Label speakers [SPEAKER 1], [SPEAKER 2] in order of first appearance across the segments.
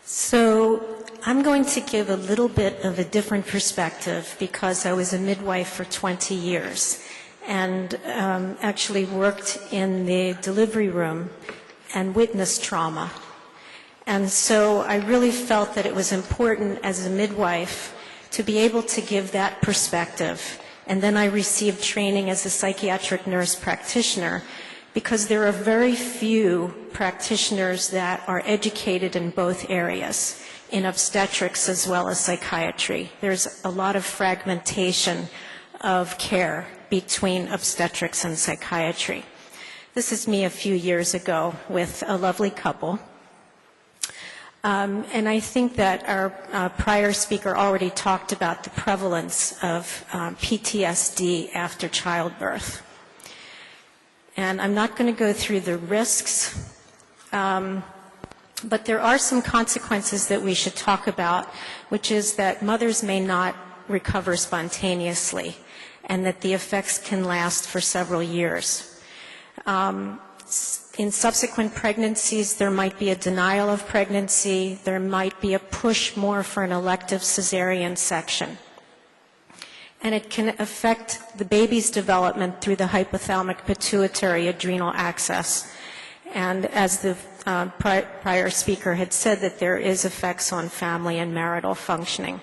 [SPEAKER 1] So I'm going to give a little bit of a different perspective because I was a midwife for 20 years and actually worked in the delivery room and witnessed trauma. And so I really felt that it was important as a midwife to be able to give that perspective. And then I received training as a psychiatric nurse practitioner because there are very few practitioners that are educated in both areas, in obstetrics as well as psychiatry. There's a lot of fragmentation of care between obstetrics and psychiatry. This is me a few years ago with a lovely couple. And I think that our prior speaker already talked about the prevalence of PTSD after childbirth. And I'm not going to go through the risks, but there are some consequences that we should talk about, which is that mothers may not recover spontaneously and that the effects can last for several years. In subsequent pregnancies, there might be a denial of pregnancy. There might be a push more for an elective cesarean section. And it can affect the baby's development through the hypothalamic pituitary adrenal axis. And as the prior speaker had said, that there is effects on family and marital functioning.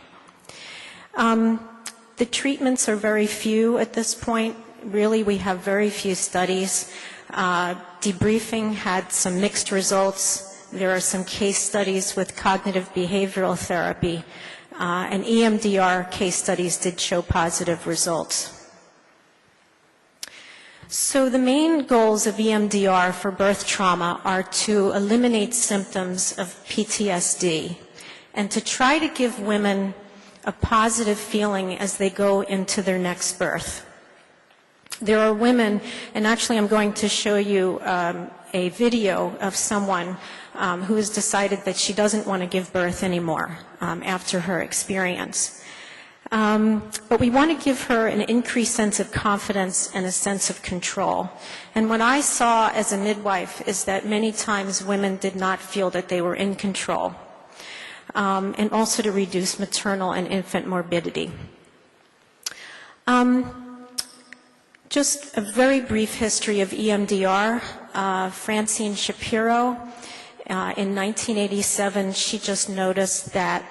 [SPEAKER 1] The treatments are very few at this point. Really, we have very few studies. Debriefing had some mixed results. There are some case studies with cognitive behavioral therapy, and EMDR case studies did show positive results. So the main goals of EMDR for birth trauma are to eliminate symptoms of PTSD and to try to give women a positive feeling as they go into their next birth. There are women, and actually I'm going to show you a video of someone who has decided that she doesn't want to give birth anymore after her experience. But we want to give her an increased sense of confidence and a sense of control. And what I saw as a midwife is that many times women did not feel that they were in control, and also to reduce maternal and infant morbidity. Just a very brief history of EMDR. Francine Shapiro, in 1987, she just noticed that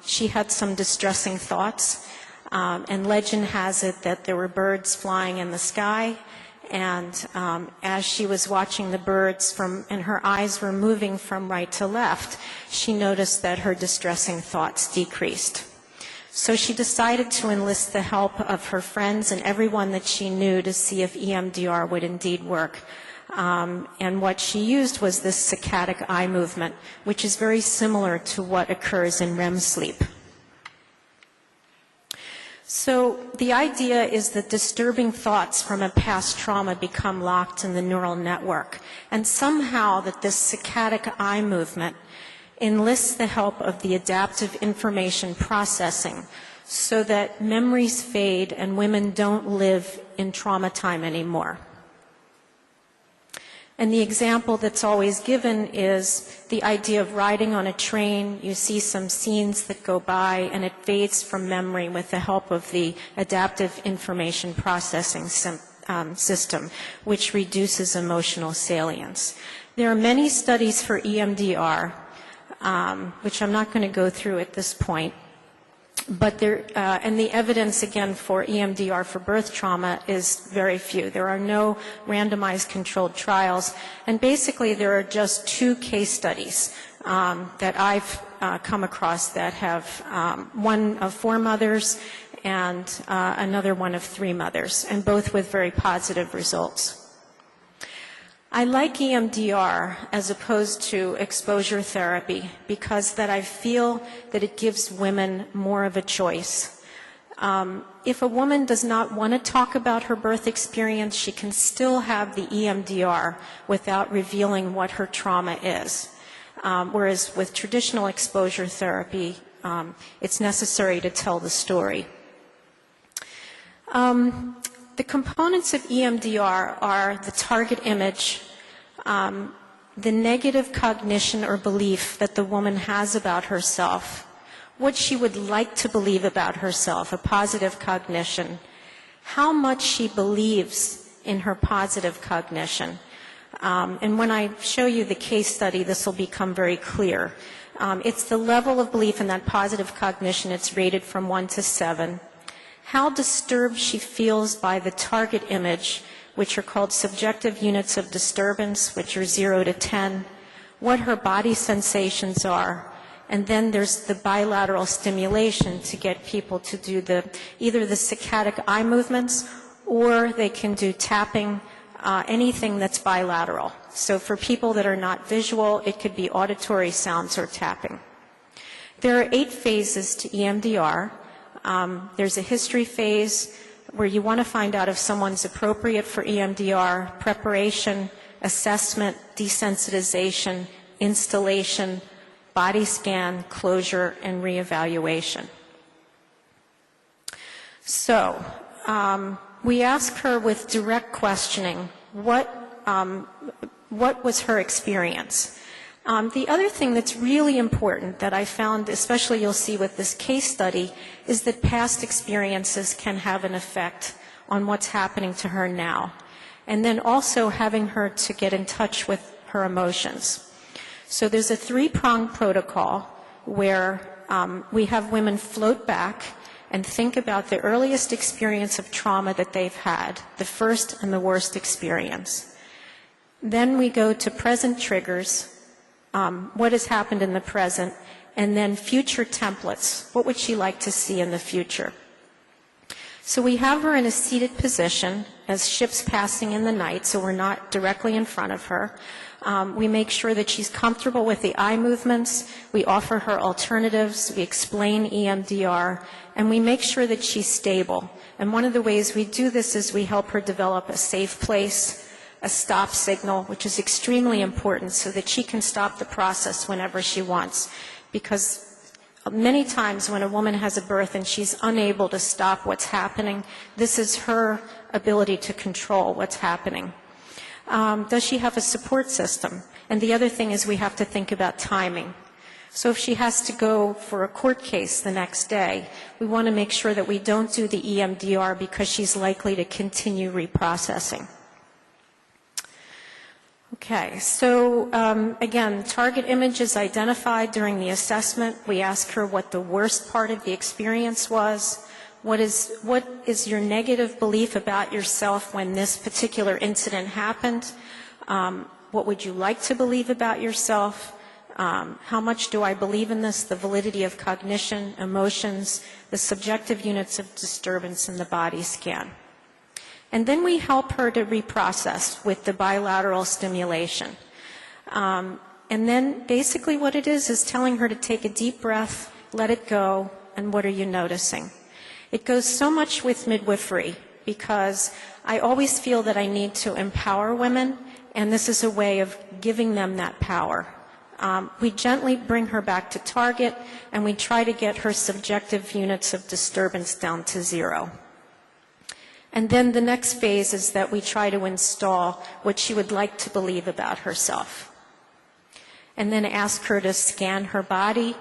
[SPEAKER 1] she had some distressing thoughts, and legend has it that there were birds flying in the sky, and as she was watching the birds and her eyes were moving from right to left, she noticed that her distressing thoughts decreased. So she decided to enlist the help of her friends and everyone that she knew to see if EMDR would indeed work. And what she used was this saccadic eye movement, which is very similar to what occurs in REM sleep. So the idea is that disturbing thoughts from a past trauma become locked in the neural network, and somehow that this saccadic eye movement enlists the help of the adaptive information processing so that memories fade and women don't live in trauma time anymore. And the example that's always given is the idea of riding on a train. You see some scenes that go by and it fades from memory with the help of the adaptive information processing system, which reduces emotional salience. There are many studies for EMDR, which I'm not going to go through at this point. But and the evidence, again, for EMDR for birth trauma is very few. There are no randomized controlled trials. And basically, there are just 2 case studies that I've come across that have one of 4 mothers and another one of 3 mothers, and both with very positive results. I like EMDR as opposed to exposure therapy because that I feel that it gives women more of a choice. If a woman does not want to talk about her birth experience, she can still have the EMDR without revealing what her trauma is. Whereas with traditional exposure therapy, it's necessary to tell the story. The components of EMDR are the target image, the negative cognition or belief that the woman has about herself, what she would like to believe about herself, a positive cognition, how much she believes in her positive cognition. And when I show you the case study, this will become very clear. It's the level of belief in that positive cognition. It's rated from 1 to 7. How disturbed she feels by the target image, which are called subjective units of disturbance, which are 0 to 10, what her body sensations are, and then there's the bilateral stimulation to get people to do either the saccadic eye movements, or they can do tapping, anything that's bilateral. So for people that are not visual, it could be auditory sounds or tapping. There are 8 phases to EMDR. There's a history phase where you want to find out if someone's appropriate for EMDR, preparation, assessment, desensitization, installation, body scan, closure, and reevaluation. So we ask her with direct questioning, what was her experience? The other thing that's really important that I found, especially you'll see with this case study, is that past experiences can have an effect on what's happening to her now. And then also having her to get in touch with her emotions. So there's a 3-pronged protocol where we have women float back and think about the earliest experience of trauma that they've had, the first and the worst experience. Then we go to present triggers, what has happened in the present, and then future templates. What would she like to see in the future? So we have her in a seated position as ships passing in the night, so we're not directly in front of her. We make sure that she's comfortable with the eye movements. We offer her alternatives. We explain EMDR. And we make sure that she's stable. And one of the ways we do this is we help her develop a safe place, a stop signal, which is extremely important so that she can stop the process whenever she wants. Because many times when a woman has a birth and she's unable to stop what's happening, this is her ability to control what's happening. Does she have a support system? And the other thing is we have to think about timing. So if she has to go for a court case the next day, we want to make sure that we don't do the EMDR because she's likely to continue reprocessing. Okay, so again, target image is identified during the assessment. We ask her what the worst part of the experience was. What is your negative belief about yourself when this particular incident happened? What would you like to believe about yourself? How much do I believe in this? The validity of cognition, emotions, the subjective units of disturbance in the body scan. And then we help her to reprocess with the bilateral stimulation. And then basically what it is telling her to take a deep breath, let it go, and what are you noticing? It goes so much with midwifery because I always feel that I need to empower women, and this is a way of giving them that power. We gently bring her back to target, and we try to get her subjective units of disturbance down to 0. And then the next phase is that we try to install what she would like to believe about herself. And then ask her to scan her body,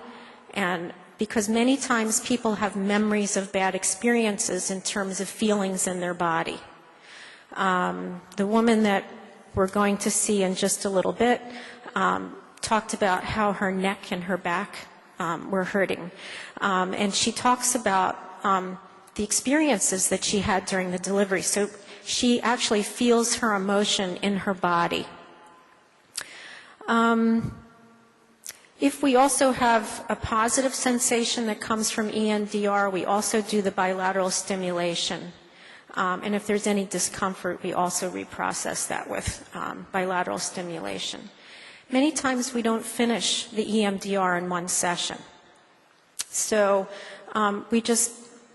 [SPEAKER 1] and because many times people have memories of bad experiences in terms of feelings in their body. The woman that we're going to see in just a little bit talked about how her neck and her back were hurting. And she talks about the experiences that she had during the delivery. So she actually feels her emotion in her body. If we also have a positive sensation that comes from EMDR, we also do the bilateral stimulation. And if there's any discomfort, we also reprocess that with bilateral stimulation. Many times we don't finish the EMDR in one session. So we just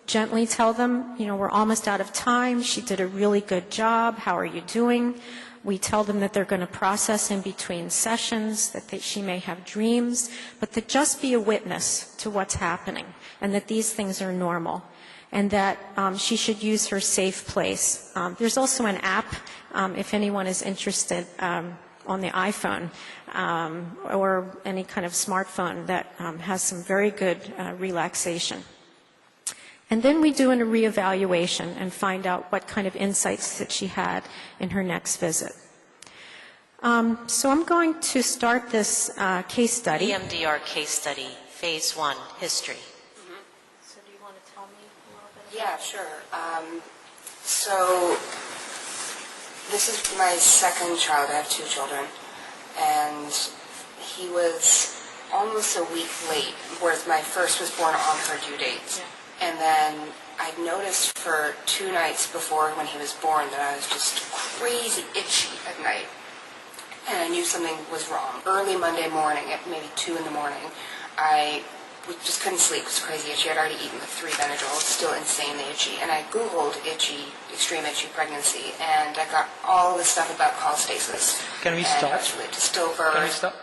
[SPEAKER 1] gently tell them, you know, we're almost out of time. She did a really good job. How are you doing? We tell them that they're going to process in between sessions, that she may have dreams, but to just be a witness to what's happening and that these things are normal and that she should use her safe place. There's also an app, if anyone is interested. on the iPhone or any kind of smartphone that has some very good relaxation. And then we do a reevaluation and find out what kind of insights that she had in her next visit. So I'm going to start this case study.
[SPEAKER 2] EMDR case study, phase 1, history.
[SPEAKER 1] So do you want to tell me a little bit?
[SPEAKER 3] Yeah, sure. So this is my second child. I have 2 children. And he was almost a week late, whereas my first was born on her due date. Yeah. And then I noticed for 2 nights before when he was born that I was just crazy itchy at night. And I knew something was wrong. Early Monday morning, at maybe 2 in the morning, I just couldn't sleep. It was crazy itchy. I'd already eaten the 3 Benadryl, still insanely itchy. And I Googled extreme itchy pregnancy, and I got all this stuff about cholestasis.
[SPEAKER 4] Can we stop?
[SPEAKER 3] And related to stillbirth.
[SPEAKER 4] Can we stop?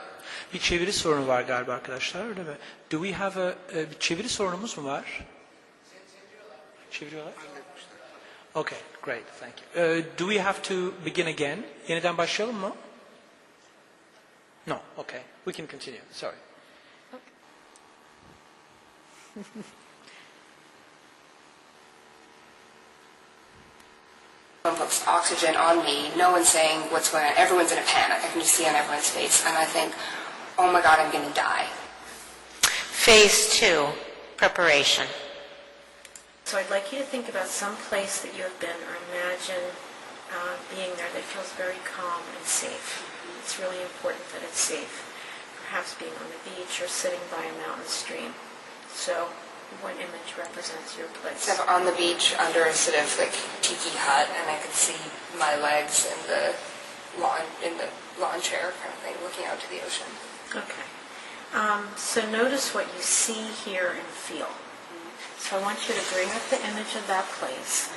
[SPEAKER 4] Bir çeviri sorunu var galiba arkadaşlar, öyle mi? Do we have bir çeviri sorunumuz mu var? Çeviriyorlar. Okay, great, thank you. Do we have to begin again? Yeniden başlayalım mı? No, okay. We can continue. Sorry.
[SPEAKER 3] Someone puts oxygen on me. No one's saying what's going on. Everyone's in a panic. I can just see on everyone's face. And I think, oh my God, I'm going to die.
[SPEAKER 2] Phase 2, preparation.
[SPEAKER 1] So I'd like you to think about some place that you have been or imagine being there that feels very calm and safe. It's really important that it's safe. Perhaps being on the beach or sitting by a mountain stream. So what image represents your place?
[SPEAKER 3] So I'm on the beach under a sort of like tiki hut, and I could see my legs in the lawn chair kind of thing, looking out to the ocean.
[SPEAKER 1] Okay. So notice what you see, hear, and feel. So I want you to bring up the image of that place,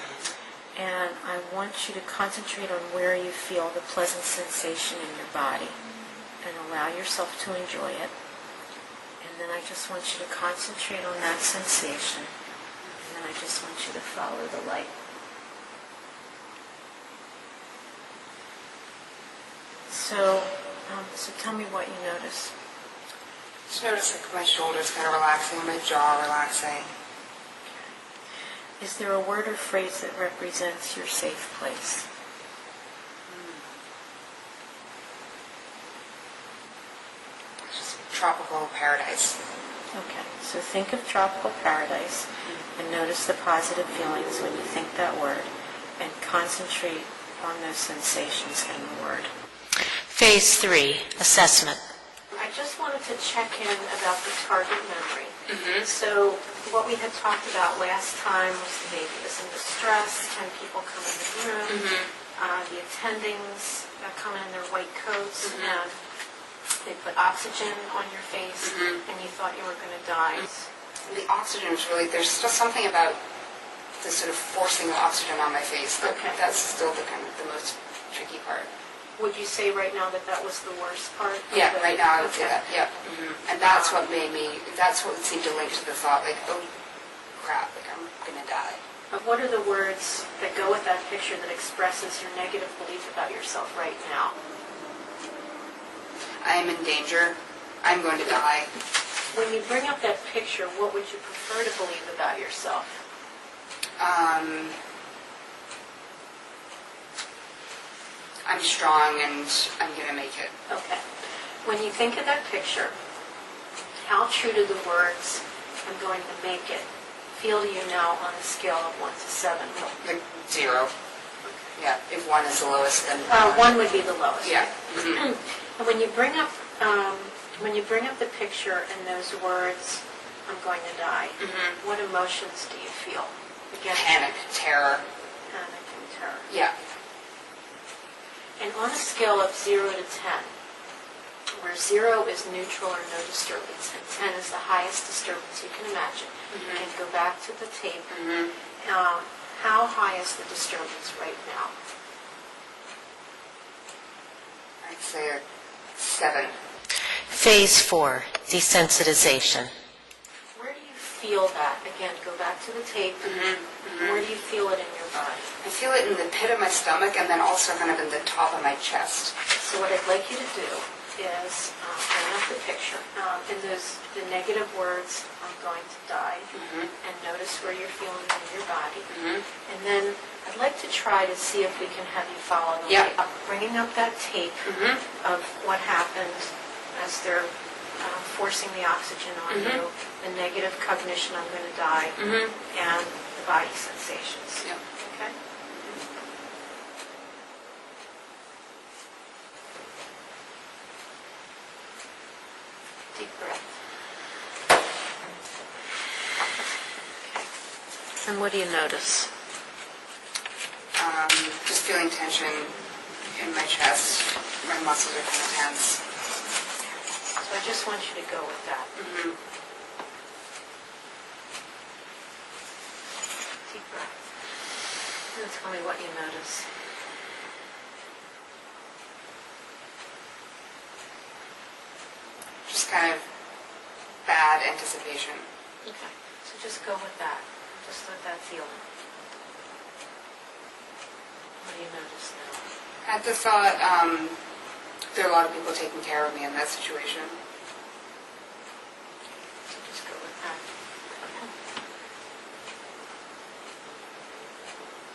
[SPEAKER 1] and I want you to concentrate on where you feel the pleasant sensation in your body, and allow yourself to enjoy it. And then I just want you to concentrate on that sensation, and then I just want you to follow the light. So tell me what you notice.
[SPEAKER 3] Just notice like my shoulders kind of relaxing, my jaw relaxing.
[SPEAKER 1] Is there a word or phrase that represents your safe place?
[SPEAKER 3] Just tropical paradise.
[SPEAKER 1] Okay, so think of tropical paradise and notice the positive feelings when you think that word and concentrate on those sensations in the word.
[SPEAKER 2] Phase 3, assessment.
[SPEAKER 1] I just wanted to check in about the target memory. So what we had talked about last time was the baby was in distress, 10 people come in the room, the attendings come in their white coats, and they put oxygen on your face, and you thought you were going to die.
[SPEAKER 3] The oxygen is really, there's still something about the sort of forcing the oxygen on my face.
[SPEAKER 1] Okay.
[SPEAKER 3] That's still the kind of the most tricky part.
[SPEAKER 1] Would you say right now that that was the worst part?
[SPEAKER 3] Yeah, right now I would say that, yeah. And that's what seemed to link to the thought, like, oh crap, like I'm going to die.
[SPEAKER 1] But what are the words that go with that picture that expresses your negative belief about yourself right now?
[SPEAKER 3] I am in danger. I'm going to die.
[SPEAKER 1] When you bring up that picture, what would you prefer to believe about yourself?
[SPEAKER 3] I'm strong and I'm going to make it.
[SPEAKER 1] Okay. When you think of that picture, how true to the words, I'm going to make it, feel to you now on a scale of 1 to 7?
[SPEAKER 3] Like 0. Yeah, if 1 is the lowest, then
[SPEAKER 1] 1 would be the lowest.
[SPEAKER 3] Yeah.
[SPEAKER 1] And when you bring up the picture and those words, I'm going to die, what emotions do you feel? Again,
[SPEAKER 3] panic, terror.
[SPEAKER 1] Panic and terror.
[SPEAKER 3] Yeah.
[SPEAKER 1] And on a scale of 0 to 10, where 0 is neutral or no disturbance, and 10 is the highest disturbance you can imagine, and go back to the tape, how high is the disturbance right now?
[SPEAKER 3] I'd say a 7.
[SPEAKER 2] Phase 4, desensitization.
[SPEAKER 1] Where do you feel that? Again, go back to the tape. Where do you feel it in your body?
[SPEAKER 3] I feel it in the pit of my stomach and then also kind of in the top of my chest.
[SPEAKER 1] So what I'd like you to do is bring up the picture. In the negative words, I'm going to die, and notice where you're feeling in your body. And then I'd like to try to see if we can have you follow the way up, bringing up that tape of what happened as they're forcing the oxygen on you, the negative cognition, I'm going to die, and the body sensations. Okay? Deep breath. Okay. And what do you notice?
[SPEAKER 3] Just feeling tension in my chest. My muscles are kind of tense.
[SPEAKER 1] So I just want you to go with that. Deep breath. And tell me what you notice.
[SPEAKER 3] Just kind of bad anticipation.
[SPEAKER 1] Okay. So just go with that. Just let that feel. What do you notice now?
[SPEAKER 3] At the thought, there are a lot of people taking care of me in that situation.
[SPEAKER 1] So just go with that.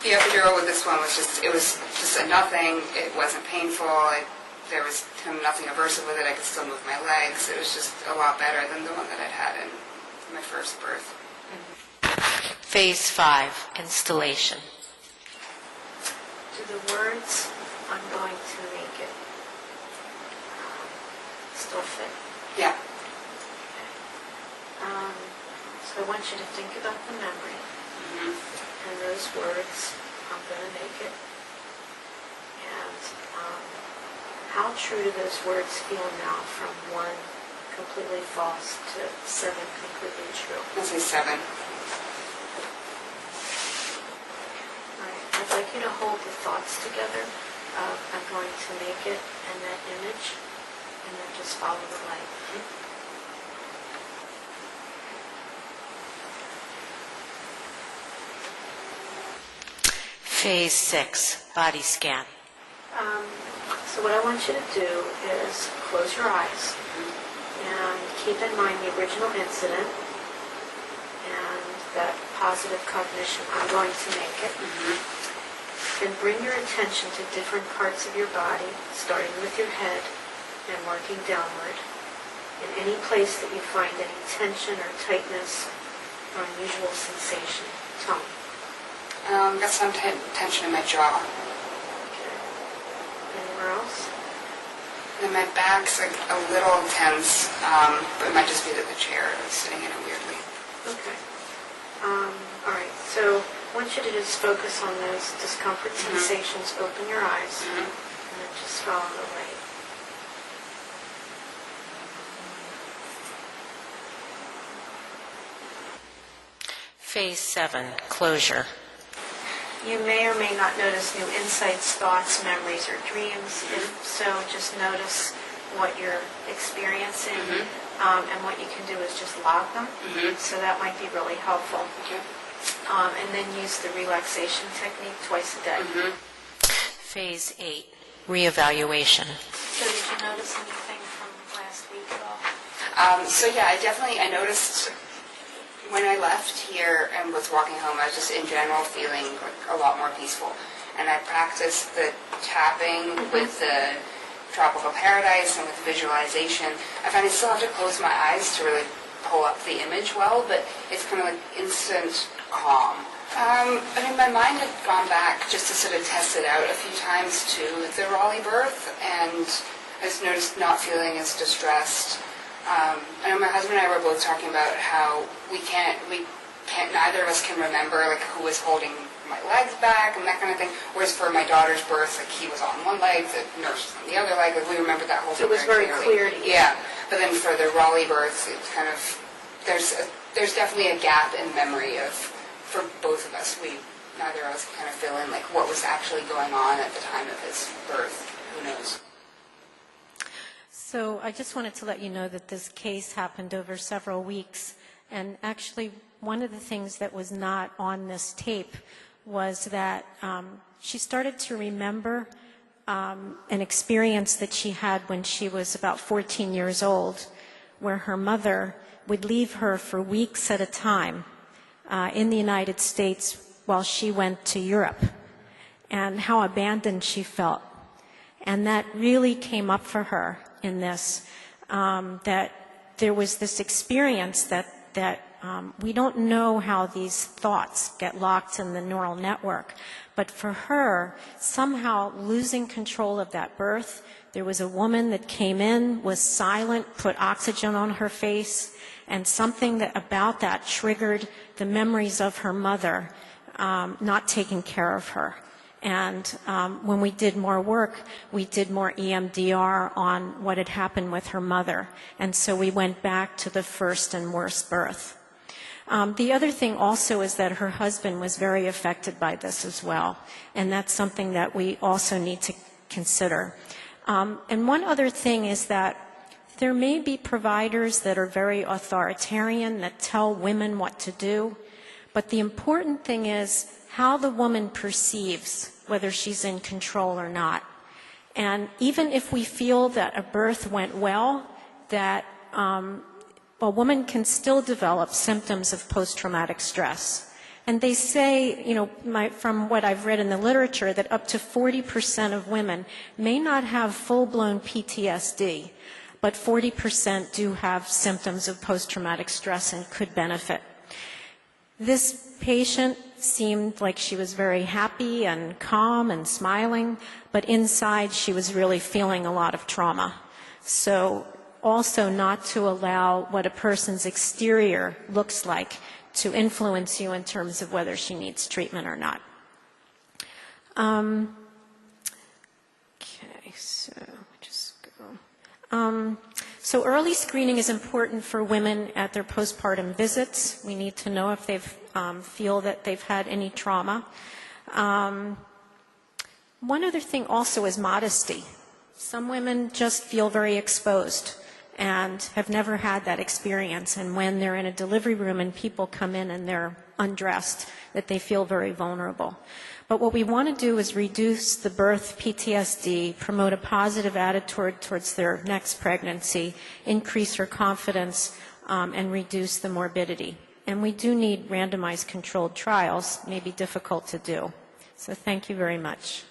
[SPEAKER 3] The epidural with this one was just, it was just a nothing. It wasn't painful. There was kind of nothing aversive with it. I could still move my legs. It was just a lot better than the one that I'd had in my first birth.
[SPEAKER 2] Phase 5, installation.
[SPEAKER 1] Do the words, I'm going to make it, still fit?
[SPEAKER 3] Yeah.
[SPEAKER 1] So I want you to think about the memory. And those words, I'm going to make it. And how true do those words feel now from 1 completely false to 7 completely true?
[SPEAKER 3] I'll say 7.
[SPEAKER 1] All right. I'd like you to hold the thoughts together of I'm going to make it and that image, and then just follow the light.
[SPEAKER 2] Phase 6, body scan.
[SPEAKER 1] So what I want you to do is close your eyes and keep in mind the original incident and that positive cognition, I'm going to make it. Then bring your attention to different parts of your body, starting with your head and working downward. In any place that you find any tension or tightness or unusual sensation, tell me.
[SPEAKER 3] Got some tension in my jaw.
[SPEAKER 1] Okay. Anywhere else?
[SPEAKER 3] And my back's like a little tense, but it might just be that the chair is sitting in it weirdly.
[SPEAKER 1] Okay. All right. So I want you to just focus on those discomfort sensations. Open your eyes and then just follow the light.
[SPEAKER 2] Phase 7, closure.
[SPEAKER 1] You may or may not notice new insights, thoughts, memories, or dreams. If so, just notice what you're experiencing, and what you can do is just log them. So that might be really helpful.
[SPEAKER 3] Okay.
[SPEAKER 1] And then use the relaxation technique twice a day.
[SPEAKER 2] Phase 8, reevaluation.
[SPEAKER 1] So did you notice anything from last week at all?
[SPEAKER 3] I noticed when I left here and was walking home, I was just in general feeling like a lot more peaceful. And I practiced the tapping with the tropical paradise and with visualization. I find I still have to close my eyes to really pull up the image well, but it's kind of like instant calm. My mind had gone back just to sort of test it out a few times to the Raleigh birth, and I just noticed not feeling as distressed. I know my husband and I were both talking about how neither of us can remember like who was holding my legs back and that kind of thing. Whereas for my daughter's birth, like he was on one leg, the nurse was on the other leg. Like we remembered that whole thing.
[SPEAKER 1] It was very clear to you.
[SPEAKER 3] Yeah, but then for the Raleigh birth, it's kind of there's definitely a gap in memory for both of us. Neither of us can kind of fill in like what was actually going on at the time of his birth. Who knows?
[SPEAKER 1] So I just wanted to let you know that this case happened over several weeks. And actually, one of the things that was not on this tape was that she started to remember an experience that she had when she was about 14 years old, where her mother would leave her for weeks at a time in the United States while she went to Europe, and how abandoned she felt. And that really came up for her in this, that there was this experience that we don't know how these thoughts get locked in the neural network. But for her, somehow losing control of that birth, there was a woman that came in, was silent, put oxygen on her face, and something that about that triggered the memories of her mother not taking care of her. And when we did more work, we did more EMDR on what had happened with her mother. And so we went back to the first and worst birth. The other thing also is that her husband was very affected by this as well. And that's something that we also need to consider. And one other thing is that there may be providers that are very authoritarian, that tell women what to do. But the important thing is how the woman perceives whether she's in control or not. And even if we feel that a birth went well, that a woman can still develop symptoms of post-traumatic stress. And they say, you know, from what I've read in the literature, that up to 40% of women may not have full-blown PTSD, but 40% do have symptoms of post-traumatic stress and could benefit. This patient seemed like she was very happy and calm and smiling, but inside she was really feeling a lot of trauma. So also not to allow what a person's exterior looks like to influence you in terms of whether she needs treatment or not. Okay, so just go. So early screening is important for women at their postpartum visits. We need to know if they feel that they've had any trauma. One other thing also is modesty. Some women just feel very exposed and have never had that experience. And when they're in a delivery room and people come in and they're undressed, that they feel very vulnerable. But what we want to do is reduce the birth PTSD, promote a positive attitude towards their next pregnancy, increase her confidence, and reduce the morbidity. And we do need randomized controlled trials, may be difficult to do. So thank you very much.